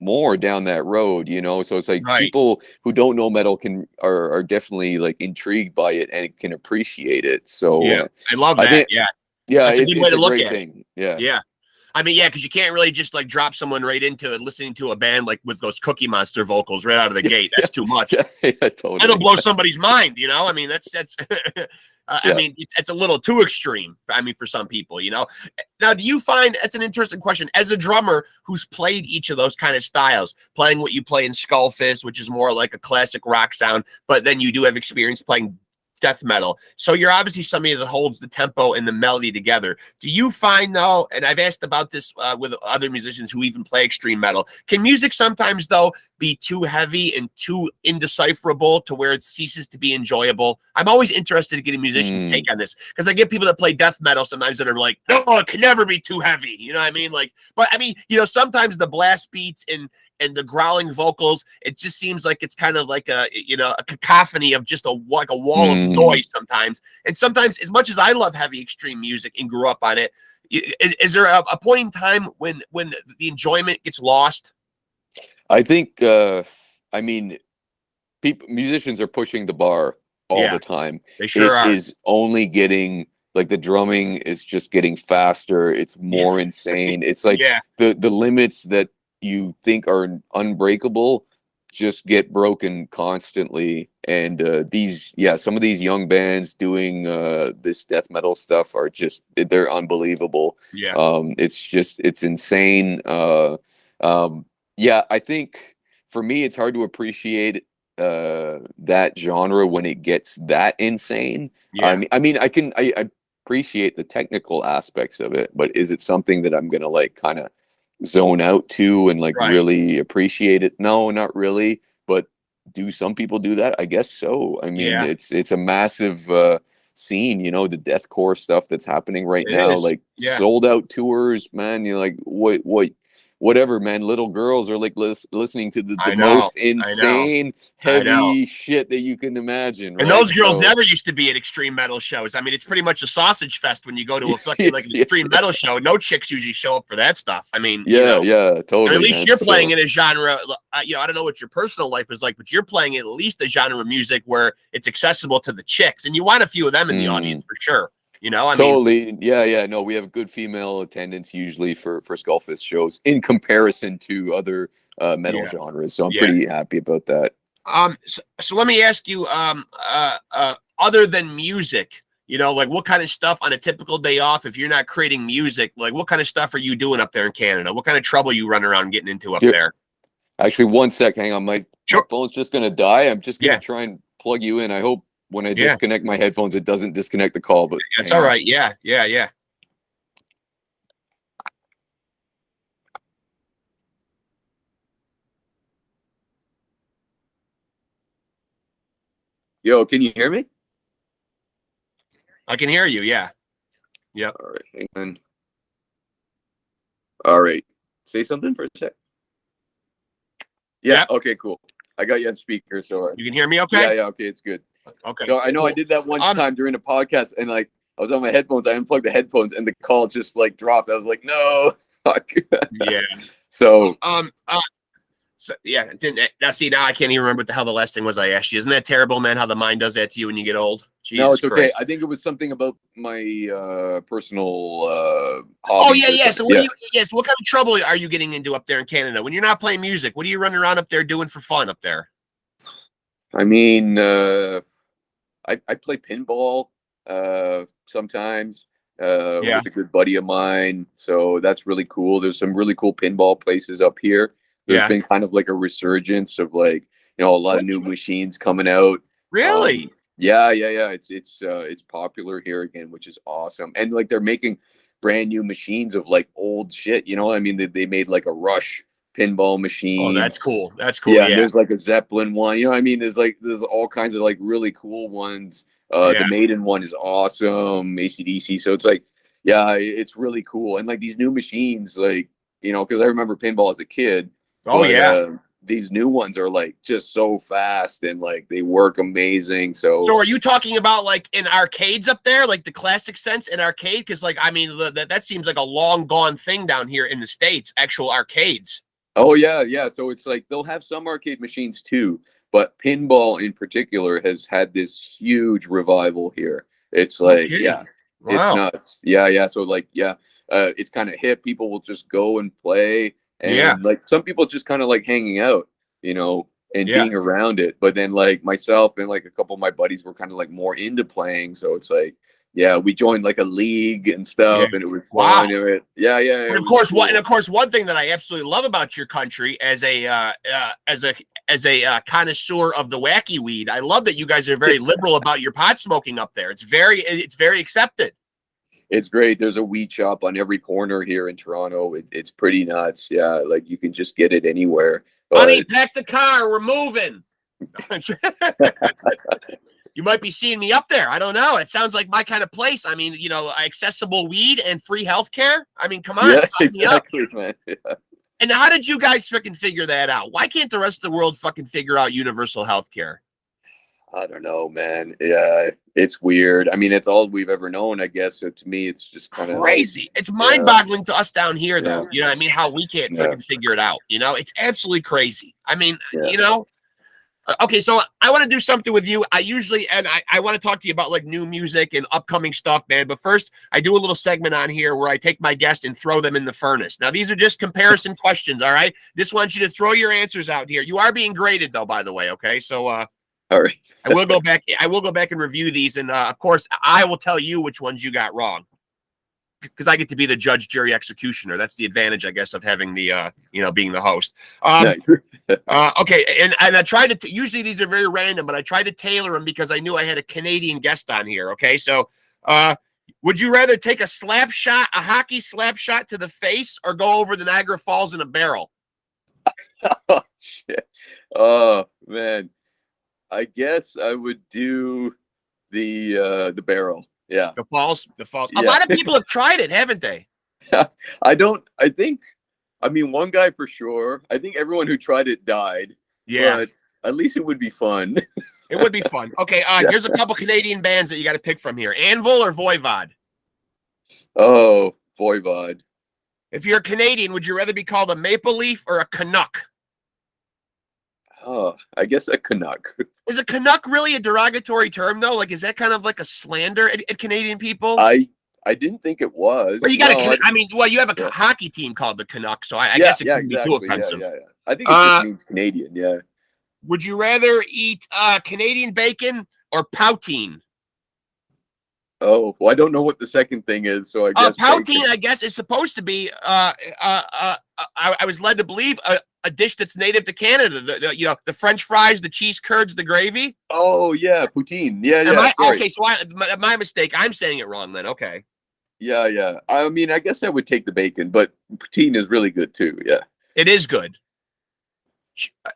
more down that road, you know? So it's like Right. people who don't know metal are definitely like intrigued by it and can appreciate it. So Yeah. I love I that. think Yeah. yeah, That's a good way it's to a look great at it. thing. Yeah. Yeah. I mean, yeah, because you can't really just like drop someone right into it, listening to a band like with those Cookie Monster vocals right out of the gate. That's too much. Yeah, yeah, That'll totally. blow somebody's mind, you know? I mean, that's I Yeah. mean, it's a little too extreme. I mean, for some people, you know. Now, do you find that's an interesting question as a drummer who's played each of those kind of styles, playing what you play in Skullfist, which is more like a classic rock sound, but then you do have experience playing death metal. So you're obviously somebody that holds the tempo and the melody together. Do you find though, and I've asked about this with other musicians who even play extreme metal, can music sometimes though be too heavy and too indecipherable to where it ceases to be enjoyable? I'm always interested in getting musicians' Mm, take on this, because I get people that play death metal sometimes that are like, no, it can never be too heavy. You know what I mean? Like, but I mean, you know, sometimes the blast beats and the growling vocals, it just seems like it's kind of like a, you know, a cacophony of just like a wall of mm. noise sometimes. And sometimes, as much as I love heavy extreme music and grew up on it, is there a point in time when the enjoyment gets lost? I think I mean people musicians are pushing the bar all Yeah, the time. they sure It are. is only getting like the drumming is just getting faster. It's Yeah. more insane. It's like Yeah. the limits that you think are unbreakable just get broken constantly. And these yeah, some of these young bands doing this death metal stuff are just they're unbelievable. Yeah. It's just it's insane. Um, yeah, I think for me it's hard to appreciate that genre when it gets that insane. Yeah. I mean I appreciate the technical aspects of it, but is it something that I'm gonna like kind of zone out to and like Right. really appreciate it? No, not really. But do some people do that? I guess so. I mean, Yeah. it's a massive scene, you know, the deathcore stuff that's happening right It now, is. like Yeah. sold out tours, man. You're like, what whatever, man. Little girls are like listening to the I know. most I know. insane, I know. heavy shit that you can imagine, And right? those girls So never used to be at extreme metal shows. I mean, it's pretty much a sausage fest when you go to a yeah, fucking like an yeah, extreme metal show. No chicks usually show up for that stuff. I mean, you yeah, know, yeah, and at totally, least man. you're playing So in a genre. You know, I don't know what your personal life is like, but you're playing at least a genre of music where it's accessible to the chicks, and you want a few of them in the audience mm, for sure. You know, I mean, totally. Yeah, yeah. No, we have good female attendance usually for Skullfist shows in comparison to other metal yeah, genres. So I'm yeah. pretty happy about that. So let me ask you, other than music, you know, like what kind of stuff on a typical day off, if you're not creating music, like what kind of stuff are you doing up there in Canada? What kind of trouble you run around getting into up Here, there? actually, one sec. Hang on. My Sure. phone's just gonna die. I'm just gonna Yeah. try and plug you in. I hope when I Yeah. disconnect my headphones, it doesn't disconnect the call. But That's hang all on. right. Yeah. Yeah. Yeah. Yo, can you hear me? I can hear you. Yeah. Yep. All right. Hang on. All right. Say something for a sec. Yeah. Yep. Okay. Cool. I got you on speaker. So You can hear me yeah, okay? yeah. Okay, it's good. Okay. So I know I Cool. did that one Um, time during a podcast, and like I was on my headphones. I unplugged the headphones, and the call just like dropped. I was like, no, fuck. yeah. So Um, uh, So, yeah, it didn't now see now I can't even remember what the hell the last thing was I asked you. Isn't that terrible, man? How the mind does that to you when you get old? no, Jesus it's okay. Christ. I think it was something about my personal Oh hobbies yeah, or yeah. something. So what do Yeah, you yes, what kind of trouble are you getting into up there in Canada? When you're not playing music, what are you running around up there doing for fun up there? I mean, I play pinball. sometimes Yeah. with a good buddy of mine. So that's really cool. There's some really cool pinball places up here. There's Yeah. been kind of like a resurgence of like, a lot of new machines coming out. Really? Yeah. It's popular here again, which is awesome. And like they're making brand new machines of like old shit. I mean, they made like a Rush pinball Oh, machine. that's cool. That's cool. Yeah, and Yeah. there's like a Zeppelin one. What I mean? There's all kinds of like really cool ones. The Yeah. Maiden one is awesome, AC/DC. So it's like, yeah, it's really cool. And like these new machines, like, because I remember pinball as a kid, Oh, but yeah. these new ones are like just so fast and like they work amazing. So So are you talking about like in arcades up there, like the classic sense in arcade? Because like, I mean, that seems like a long gone thing down here in the States, actual arcades. oh yeah. So it's like they'll have some arcade machines too, but pinball in particular has had this huge revival here. It's No like, kidding. yeah, it's Wow. nuts. Yeah. So like, yeah, it's kind of hip. People will just go and play, Yeah. and like some people just kind of like hanging out, and Yeah. being around it. But then like myself and like a couple of my buddies were kind of like more into playing, so it's like, yeah, we joined like a league and Yeah. stuff, and it was Wow. fun. Yeah, And it of was course, cool. one thing that I absolutely love about your country as a connoisseur of the wacky weed, I love that you guys are very liberal about your pot smoking up there. It's very accepted. It's great. There's a weed shop on every corner here in Toronto. It's pretty nuts. Yeah, like you can just get it anywhere. Honey, But pack the car. We're moving. You might be seeing me up there. I don't know. It sounds like my kind of place. I mean, accessible weed and free healthcare. I mean, come on, yeah, sign me up. exactly, man. Yeah. And how did you guys fucking figure that out? Why can't the rest of the world fucking figure out universal healthcare? I don't know, man. Yeah, it's weird. I mean, it's all we've ever known, I guess. So to me, it's just kind of like, Crazy. It's yeah, mind-boggling to us down here, yeah, though. You know what I mean? How we can't yeah, fucking figure it out. It's absolutely crazy. I mean, yeah. Okay, so I want to do something with you. I want to talk to you about like new music and upcoming stuff, man. But first, I do a little segment on here where I take my guest and throw them in the furnace. Now, these are just comparison questions, all right? Just want you to throw your answers out here. You are being graded, though, by the way, okay? So, All right. I will go back. I will go back and review these, and of course, I will tell you which ones you got wrong, because I get to be the judge, jury, executioner. That's the advantage, I guess, of having the being the host. Nice. Okay, and I tried to. Usually these are very random, but I tried to tailor them because I knew I had a Canadian guest on here. Okay, so would you rather take a hockey slap shot to the face, or go over the Niagara Falls in a barrel? Oh shit. Oh man. I guess I would do the barrel. Yeah. The falls. A Yeah. lot of people have tried it, haven't they? I mean, one guy for sure. I think everyone who tried it died. Yeah. But at least it would be fun. It would be fun. Okay, Yeah. here's a couple Canadian bands that you got to pick from here. Anvil or Voivod? Oh, Voivod. If you're a Canadian, would you rather be called a Maple Leaf or a Canuck? Oh, I guess a Canuck. Is a Canuck really a derogatory term, though? Like, is that kind of like a slander at Canadian people? I didn't think it was. Well, you got you have a Yeah. hockey team called the Canucks, so I guess it couldn't be too offensive. Yeah. I think it just means Canadian. Yeah. Would you rather eat Canadian bacon or poutine? Oh, well, I don't know what the second thing is, so I guess Poutine, bacon. I guess, is supposed to be. I was led to believe a dish that's native to Canada. The French fries, the cheese curds, the gravy. Oh yeah, poutine. Yeah. Sorry. Okay? So my mistake. I'm saying it wrong then. Okay. Yeah. I mean, I guess I would take the bacon, but poutine is really good too. Yeah. It is good.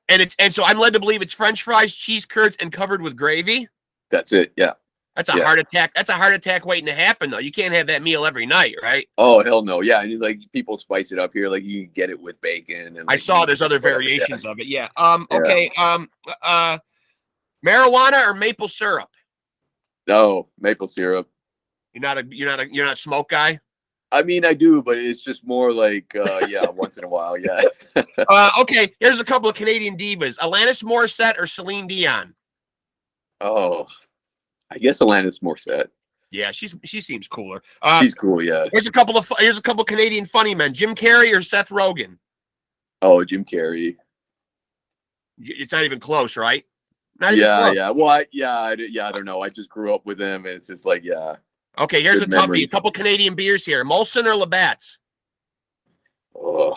And so I'm led to believe it's French fries, cheese curds, and covered with gravy. That's it. Yeah. That's a heart attack. That's a heart attack waiting to happen, though. You can't have that meal every night, right? Oh hell no. Yeah, and like people spice it up here. Like you can get it with bacon. And I like, saw there's other variations of it. Yeah. Okay. Marijuana or maple syrup? No, maple syrup. You're not a smoke guy. I mean, I do, but it's just more like once in a while. Yeah. Okay. Here's a couple of Canadian divas: Alanis Morissette or Celine Dion. Oh, I guess Alanis Morissette. Yeah, she seems cooler. She's cool. Yeah. Here's a couple Canadian funny men: Jim Carrey or Seth Rogen. Oh, Jim Carrey. It's not even close, right? Not even close. Well, I don't know. I just grew up with them, and it's just like, yeah. Okay, here's a Good toughie. A memories. couple Canadian beers here. Molson or Labatt's? Oh,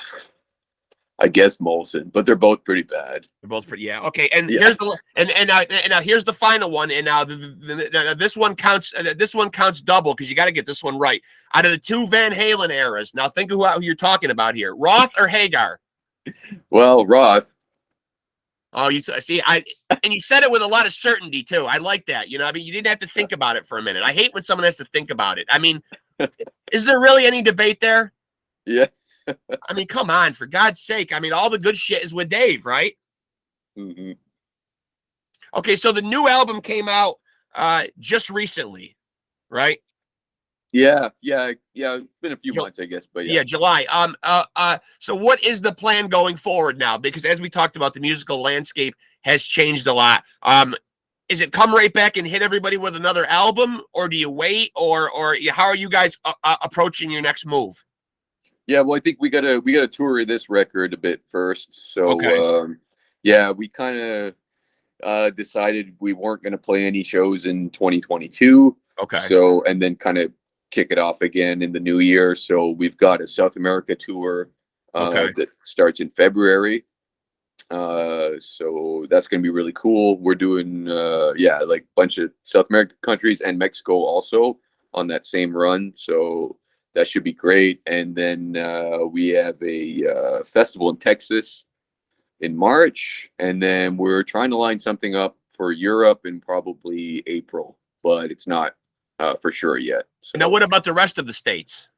I guess Molson, but they're both pretty bad. They're both pretty, yeah. Okay, and Yeah. here's the and now here's the final one, and now this one counts. This one counts double because you got to get this one right. Out of the two Van Halen eras, now think of who you're talking about here: Roth or Hagar. Well, Roth. Oh, you see, and you said it with a lot of certainty too. I like that. You know, I mean, you didn't have to think about it for a minute. I hate when someone has to think about it. I mean, is there really any debate there? Yeah. I mean, come on, for God's sake. I mean, all the good shit is with Dave, right? Mm-hmm. Okay, so the new album came out just recently, right? Yeah. It's been a few months, I guess, but Yeah, July. So what is the plan going forward now? Because as we talked about, the musical landscape has changed a lot. Is it come right back and hit everybody with another album, or do you wait, or how are you guys approaching your next move? Yeah, well, I think we gotta tour this record a bit first. So Okay. yeah, we kind of decided we weren't going to play any shows in 2022. Okay. So and then kind of kick it off again in the new year. So we've got a South America tour Okay. that starts in February. So that's going to be really cool. We're doing like a bunch of South American countries and Mexico also on that same run. So that should be great. And then we have a festival in Texas in March, and then we're trying to line something up for Europe in probably April, but it's not for sure yet. So Now, what about the rest of the states?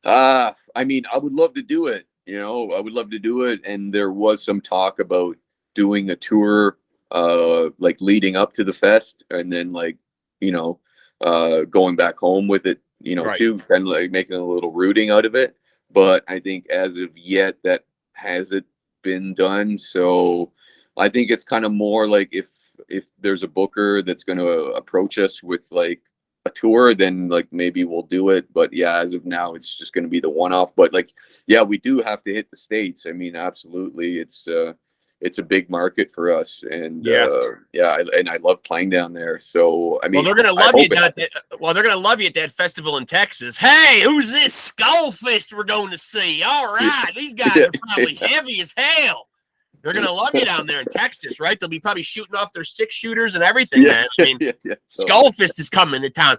I mean, I would love to do it. You know, I would love to do it. And there was some talk about doing a tour, like leading up to the fest, and then like, going back home with it, Right. too, kind of like making a little rooting out of it. But I think as of yet, that hasn't been done. So I think it's kind of more like if there's a booker that's going to approach us with like a tour, then like maybe we'll do it. But yeah, as of now, it's just going to be the one-off. But like, yeah, we do have to hit the States. I mean, absolutely, it's a big market for us, and Yeah. and I love playing down there. So I mean, Well, they're gonna I love you. hope it happens. Well, they're gonna love you at that festival in Texas. Hey, who's this Skullfist we're going to see? All right, these guys are probably heavy as hell. They're gonna love you down there in Texas, right? They'll be probably shooting off their 6-shooters and everything, man. I mean, Skullfist is coming to town.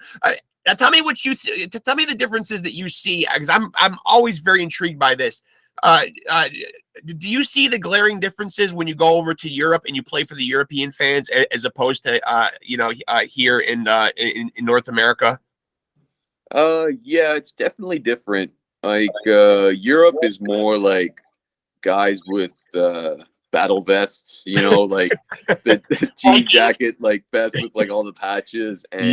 Now, tell me what tell me the differences that you see, because I'm always very intrigued by this. Do you see the glaring differences when you go over to Europe and you play for the European fans as opposed to here in North America? Yeah, it's definitely different. Like Europe is more like guys with battle vests, like the jean jacket, like vest with like all the patches, and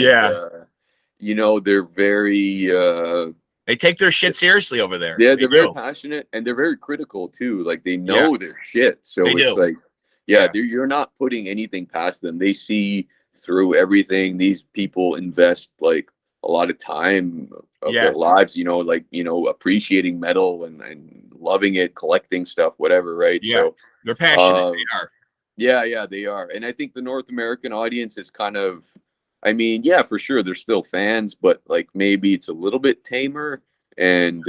they're very they take their shit seriously over there. yeah, They they're very do. passionate, and they're very critical too. Like they know their shit, so They it's do. like you're not putting anything past them. They see through everything. These people invest like a lot of time of their lives, appreciating metal and loving it, collecting stuff, whatever, right? Yeah, So they're passionate. They are. yeah, they are. And I think the North American audience is kind of, I mean, yeah, for sure, they're still fans, but like maybe it's a little bit tamer. And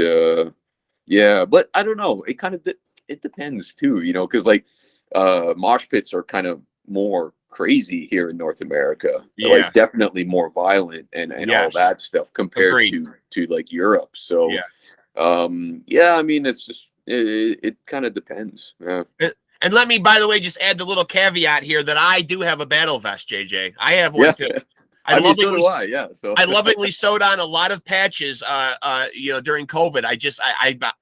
yeah, but I don't know. It kind of it depends too, because like mosh pits are kind of more crazy here in North America. They're, like definitely more violent and all that stuff compared to like Europe. So yeah, I mean, it's just it kind of depends. Yeah. And let me, by the way, just add the little caveat here that I do have a battle vest, JJ. I have one too. I lovingly sewed on a lot of patches, during COVID.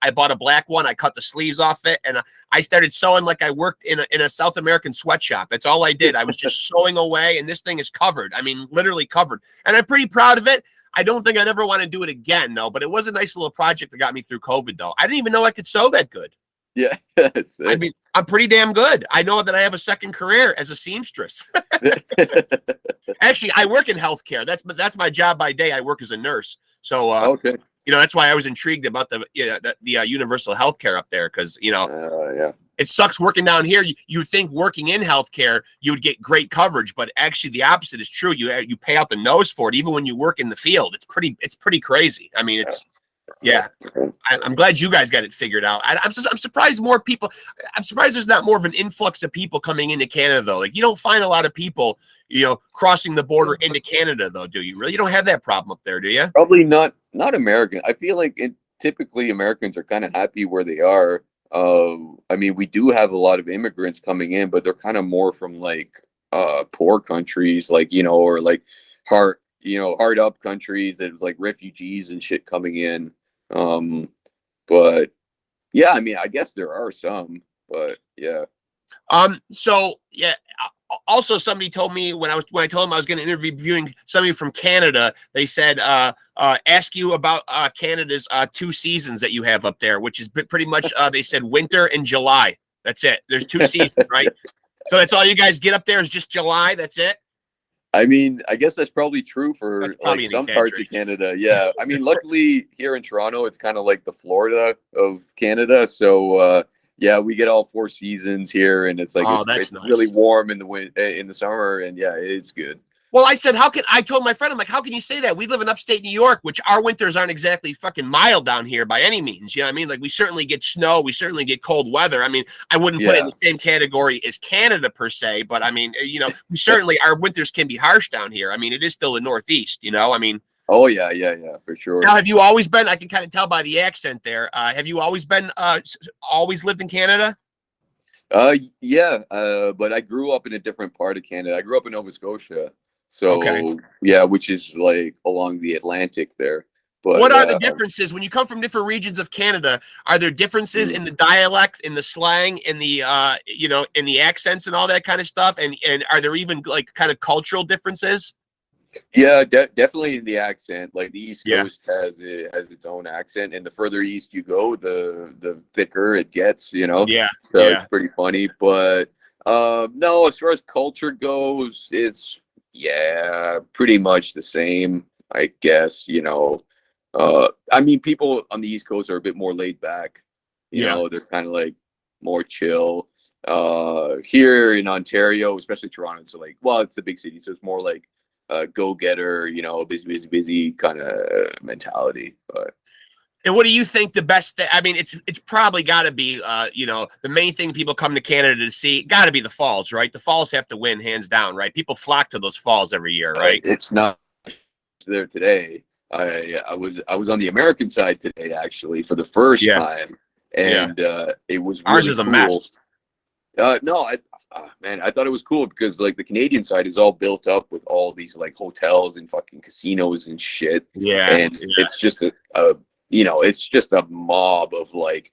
I bought a black one. I cut the sleeves off it, and I started sewing like I worked in a South American sweatshop. That's all I did. I was just sewing away, and this thing is covered. I mean, literally covered. And I'm pretty proud of it. I don't think I'd ever want to do it again, though. But it was a nice little project that got me through COVID, though. I didn't even know I could sew that good. Yeah. I mean, I'm pretty damn good. I know that I have a second career as a seamstress. Actually, I work in healthcare. That's my job by day. I work as a nurse. So, that's why I was intrigued about the universal healthcare up there, because yeah. It sucks working down here. You would think working in healthcare, you would get great coverage, but actually the opposite is true. You pay out the nose for it, even when you work in the field. It's pretty crazy. I mean, yeah. I'm glad you guys got it figured out. I'm surprised more people. I'm surprised there's not more of an influx of people coming into Canada though. Like you don't find a lot of people, crossing the border into Canada though, do you? Really, you don't have that problem up there, do you? Probably not American. I feel like typically Americans are kind of happy where they are. I mean, we do have a lot of immigrants coming in, but they're kind of more from like poor countries, like or like hard up countries that like refugees and shit coming in. But yeah, I mean, I guess there are some, but yeah. So yeah. Also, somebody told me when I told them I was going to interviewing somebody from Canada, they said ask you about Canada's 2 seasons that you have up there, which is pretty much they said winter and July. That's it. There's 2 seasons, right? So that's all you guys get up there is just July. That's it. I mean, I guess that's probably true for like some parts of Canada. Yeah. I mean, luckily here in Toronto, it's kind of like the Florida of Canada. So yeah, we get all 4 seasons here, and it's like it's nice. Really warm in the summer, and yeah, it's good. Well, I said, I told my friend, I'm like, how can you say that? We live in upstate New York, which our winters aren't exactly fucking mild down here by any means. You know what I mean? Like, we certainly get snow. We certainly get cold weather. I mean, I wouldn't put it in the same category as Canada per se, but I mean, we certainly, our winters can be harsh down here. I mean, it is still the Northeast, I mean. Oh, yeah, for sure. Now, have you always been, I can kind of tell by the accent there, have you always been, always lived in Canada? Yeah, but I grew up in a different part of Canada. I grew up in Nova Scotia. So, yeah, which is like along the Atlantic there. But what are the differences when you come from different regions of Canada? Are there differences in the dialect, in the slang, in the in the accents and all that kind of stuff? And are there even like kind of cultural differences? Yeah, definitely in the accent. Like the East Coast has its own accent, and the further east you go, the thicker it gets. Yeah. So it's pretty funny. But no, as far as culture goes, it's pretty much the same, I guess. I mean, people on the East Coast are a bit more laid back. They're kind of like more chill. Here in Ontario, especially Toronto, it's like, well, it's a big city, so it's more like go-getter, busy kind of mentality. But and what do you think the best I mean, it's probably got to be the main thing people come to Canada to see got to be the falls, right? The falls have to win hands down, right? People flock to those falls every year, right? It's not there today. I was on the American side today, actually, for the first time, and it was really ours is a mess. No, man, I thought it was cool because like the Canadian side is all built up with all these like hotels and fucking casinos and shit. And it's just it's just a mob of like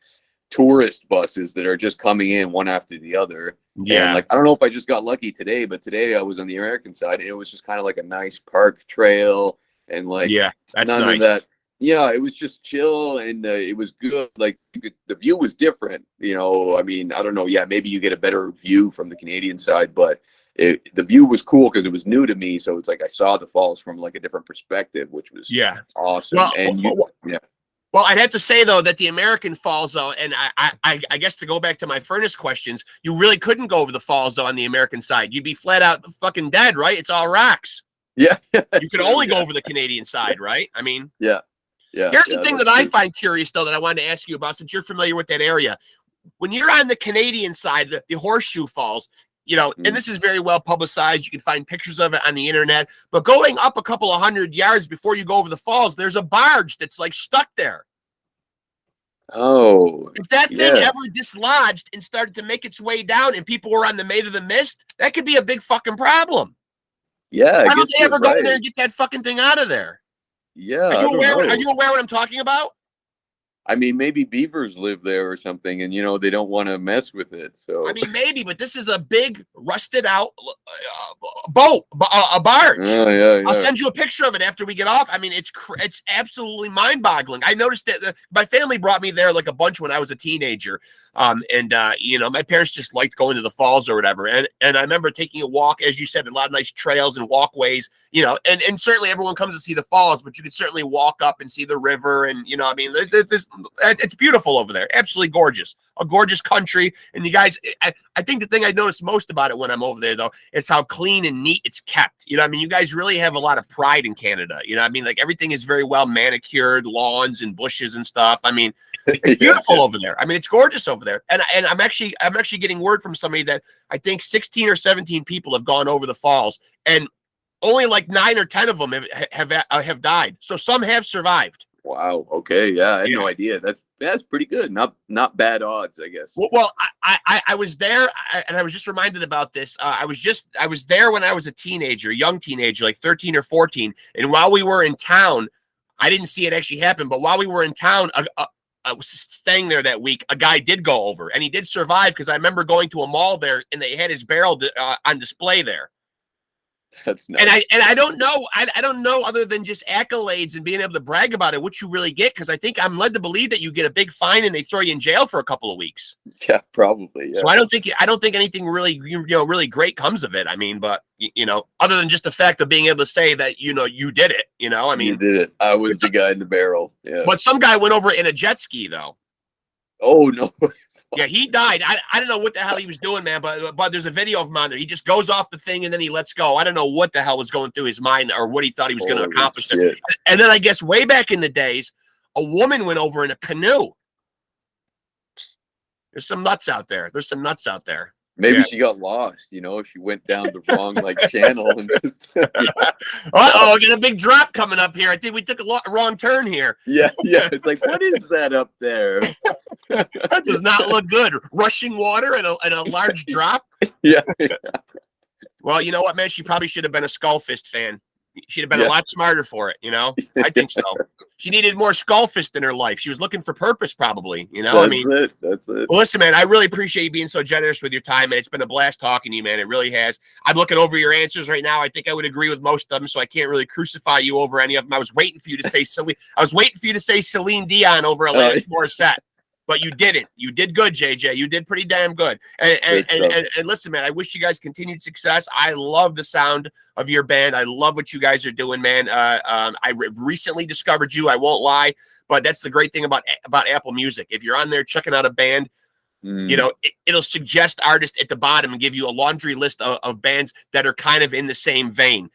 tourist buses that are just coming in one after the other. And like, I don't know if I just got lucky today, but today I was on the American side and it was just kind of like a nice park trail and like that's none nice. of that. Yeah, it was just chill and it was good. Like the view was different, I mean, I don't know. Yeah, maybe you get a better view from the Canadian side, but the view was cool because it was new to me. So it's like I saw the falls from like a different perspective, which was awesome. Well, I'd have to say though that the American falls though, and I guess to go back to my furnace questions, you really couldn't go over the falls though on the American side. You'd be flat out fucking dead, right? It's all rocks. Yeah, you could only go over the Canadian side, right? I mean, yeah. Here's the thing that I find curious, though, that I wanted to ask you about, since you're familiar with that area. When you're on the Canadian side, the Horseshoe Falls, and this is very well publicized. You can find pictures of it on the internet. But going up a couple of 100 yards before you go over the falls, there's a barge that's like stuck there. Oh. If that thing ever dislodged and started to make its way down and people were on the Maid of the Mist, that could be a big fucking problem. Yeah. Why don't they ever go in there and get that fucking thing out of there? Yeah. Are you aware what I'm talking about? I mean, maybe beavers live there or something, and they don't want to mess with it. So I mean, maybe, but this is a big rusted out boat, a barge. I'll send you a picture of it after we get off. I mean, it's absolutely mind boggling. I noticed that my family brought me there like a bunch when I was a teenager. My parents just liked going to the falls or whatever. And I remember taking a walk, as you said, a lot of nice trails and walkways, and certainly everyone comes to see the falls, but you could certainly walk up and see the river. And, it's beautiful over there. Absolutely gorgeous. A gorgeous country. And you guys, I think the thing I noticed most about it when I'm over there, though, is how clean and neat it's kept. You guys really have a lot of pride in Canada. Like everything is very well manicured, lawns and bushes and stuff. It's beautiful over there. It's gorgeous over there. And I'm actually getting word from somebody that I think 16 or 17 people have gone over the falls, and only like 9 or 10 of them have died. So some have survived. Wow. Okay. Yeah, I had no idea. That's pretty good. Not bad odds, I guess. Well, I was there, and I was just reminded about this. I was there when I was a young teenager, like 13 or 14. And while we were in town, I didn't see it actually happen. But while we were in town, I was staying there that week. A guy did go over, and he did survive, because I remember going to a mall there, and they had his barrel on display there. That's nice. And I don't know. I don't know, other than just accolades and being able to brag about it, what you really get. Because I think I'm led to believe that you get a big fine and they throw you in jail for a couple of weeks. Yeah, probably. Yeah. So I don't think anything really really great comes of it. But other than just the fact of being able to say that you did it. You did it. I was the guy in the barrel. Yeah. But some guy went over in a jet ski though. Oh no. Yeah, he died. I don't know what the hell he was doing, man, but there's a video of him on there. He just goes off the thing and then he lets go. I don't know what the hell was going through his mind or what he thought he was going to accomplish there. And then I guess way back in the days, a woman went over in a canoe. There's some nuts out there. Maybe she got lost, she went down the wrong channel and just Uh-oh, I got a big drop coming up here. I think we took a wrong turn here. Yeah. It's like, what is that up there? That does not look good. Rushing water and a large drop. Yeah. Well, you know what, man? She probably should have been a Skullfist fan. She'd have been a lot smarter for it, I think so. She needed more Skullfist in her life. She was looking for purpose, probably, That's it. Well, listen, man, I really appreciate you being so generous with your time, man. It's been a blast talking to you, man. It really has. I'm looking over your answers right now. I think I would agree with most of them, so I can't really crucify you over any of them. I was waiting for you to say Celine Dion over Alanis Morissette. But you didn't. You did good, JJ. You did pretty damn good. And listen, man, I wish you guys continued success. I love the sound of your band. I love what you guys are doing, man. I recently discovered you. I won't lie, but that's the great thing about Apple Music. If you're on there checking out a band, it'll suggest artists at the bottom and give you a laundry list of bands that are kind of in the same vein.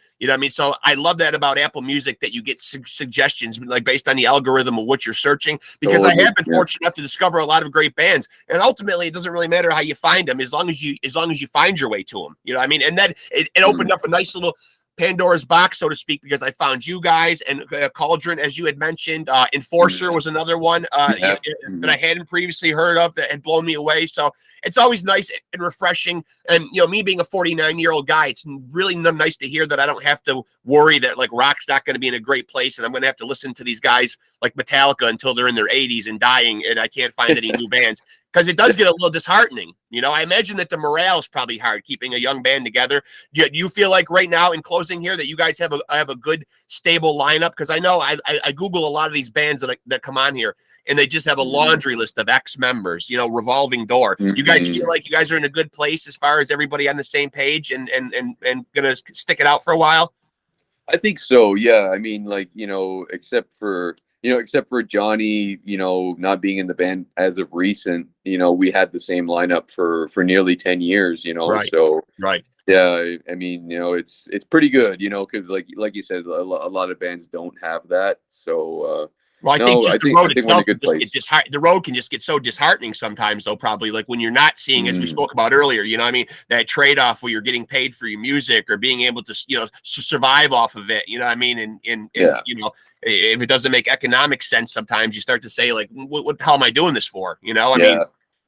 So I love that about Apple Music, that you get suggestions based on the algorithm of what you're searching, because I have been fortunate enough to discover a lot of great bands, and ultimately it doesn't really matter how you find them, as long as you find your way to them. And then it opened up a nice little Pandora's box, so to speak, because I found you guys and Cauldron, as you had mentioned. Enforcer was another one that I hadn't previously heard of that had blown me away. So it's always nice and refreshing. And, me being a 49-year-old guy, it's really nice to hear that I don't have to worry that rock's not going to be in a great place and I'm going to have to listen to these guys like Metallica until they're in their 80s and dying and I can't find any new bands. Because it does get a little disheartening. I imagine that the morale is probably hard keeping a young band together. Do you feel like right now, in closing here, that you guys have a good, stable lineup? Because I know I Google a lot of these bands that come on here, and they just have a laundry list of ex-members, revolving door. You guys feel like you guys are in a good place as far as everybody on the same page and going to stick it out for a while? I think so, yeah. Except for Johnny, not being in the band as of recent, we had the same lineup for nearly 10 years, Right. So right. Yeah, it's pretty good, because like you said, a lot of bands don't have that. So Well, I think just the road itself can the road can just get so disheartening sometimes, though, probably when you're not seeing, as we spoke about earlier, that trade-off where you're getting paid for your music or being able to, survive off of it, and if it doesn't make economic sense, sometimes you start to say, what the hell am I doing this for?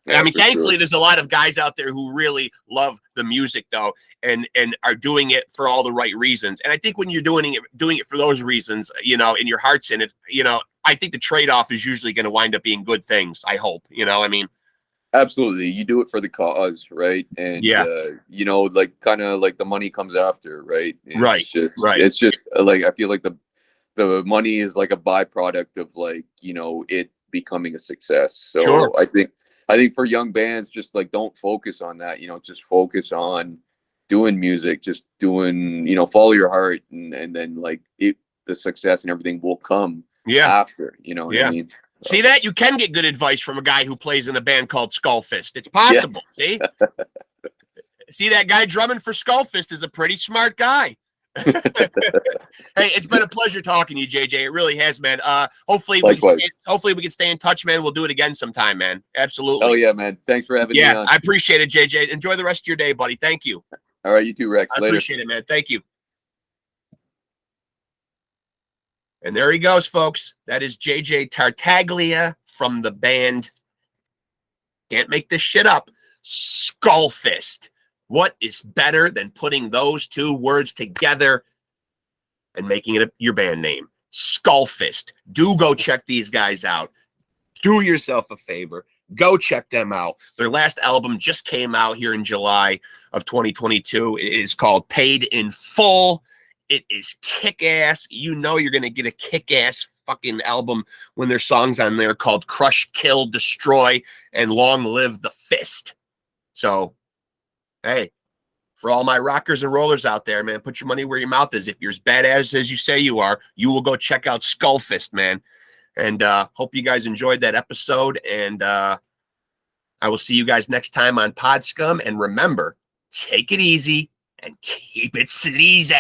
Thankfully, there's a lot of guys out there who really love the music, though, and are doing it for all the right reasons. And I think when you're doing it for those reasons, and your heart's in it, I think the trade-off is usually going to wind up being good things. I hope, Absolutely. You do it for the cause, right? And kind of like the money comes after, right? It's just I feel like the money is like a byproduct of it becoming a success. So sure. I think for young bands, just like don't focus on that. Just focus on doing music, just doing, follow your heart, and then like the success and everything will come Yeah. after. You know what I Yeah. mean? See that? You can get good advice from a guy who plays in a band called Skullfist. It's Yeah. possible. See? See, that guy drumming for Skullfist is a pretty smart guy. Hey, it's been a pleasure talking to you, JJ. It really has, man. Hopefully we can stay in touch, man. We'll do it again sometime, man. Absolutely. Oh yeah, man. Thanks for having me on. I appreciate it, JJ. Enjoy the rest of your day, buddy. Thank you. All right, you too, Rex. I Later. appreciate it, man. Thank you. And there he goes, folks. That is JJ Tartaglia from the band. Can't make this shit up. Skullfist. What is better than putting those two words together and making it your band name? Skullfist. Do go check these guys out. Do yourself a favor. Go check them out. Their last album just came out here in July of 2022. It is called Paid in Full. It is kick-ass. You know you're going to get a kick-ass fucking album when there's songs on there called Crush, Kill, Destroy, and Long Live the Fist. So, hey, for all my rockers and rollers out there, man, put your money where your mouth is. If you're as badass as you say you are, you will go check out Skullfist, man. And hope you guys enjoyed that episode. And I will see you guys next time on Pod Scum. And remember, take it easy and keep it sleazy.